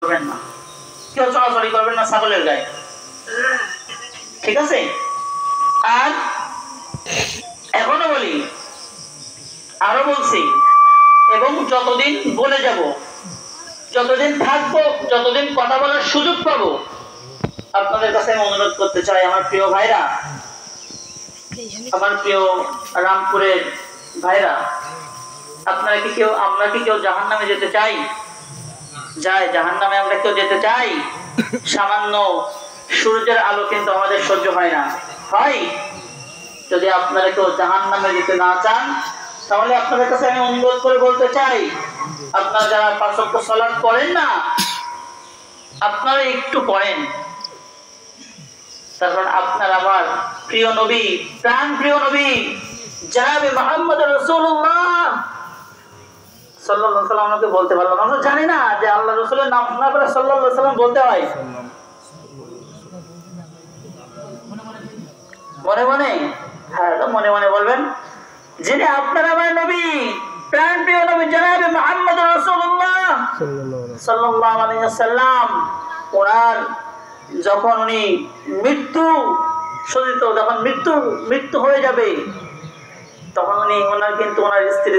করবেন না, কেউ চলাচলি করবেন না ছাগলের গায়ে, ঠিক আছে? আর এখনো বলি, আরো বলছি, এবং যতদিন বলে যাব, যতদিন থাকবো, যতদিন কথা বলার সুযোগ পাবো, আপনাদের কাছে আমি অনুরোধ করতে চাই, আমার প্রিয় ভাইরা, আমার প্রিয় রামপুরের ভাইরা, আপনারা কি কেউ, আমরা কি কেউ জাহান্নামে যেতে চাই? যায় জাহান্নামে আমরা কেউ যেতে চাই? সামান্য সূর্যের আলো কিন্তু আমাদের সহ্য হয় না, হয়? যদি আপনারা কেউ জাহান্নামে যেতে না চান, তাহলে আপনাদের কাছে আমি অনুরোধ করে বলতে চাই, আপনারা যারা 5 ওয়াক্ত সালাত পড়েন না, আপনারা একটু পড়েন। তারপর আপনার আমার প্রিয় নবী, প্রাণ প্রিয় নবী জনাবে মুহাম্মদ রাসূলুল্লাহ সাল্লাল্লাহু আলাইহি ওয়াসাল্লামকে বলতে পারলাম। আমরা জানি না যে আল্লাহ রাসূলের নাম শোনার পরে সাল্লাল্লাহু আলাইহি ওয়াসাল্লাম বলতে হয়। মনে মনে, হ্যাঁ মনে মনে বলবেন, যিনি আপনার আমার নবী, প্রাণ প্রিয় নবী জনাবে মুহাম্মদ রাসূলুল্লাহ সাল্লাল্লাহু আলাইহি ওয়াসাল্লাম, ওনার যখন উনি মৃত্যু শোধিত, যখন মৃত্যু হয়ে যাবে, তখন উনি ওনার কিন্তু ওনার স্ত্রী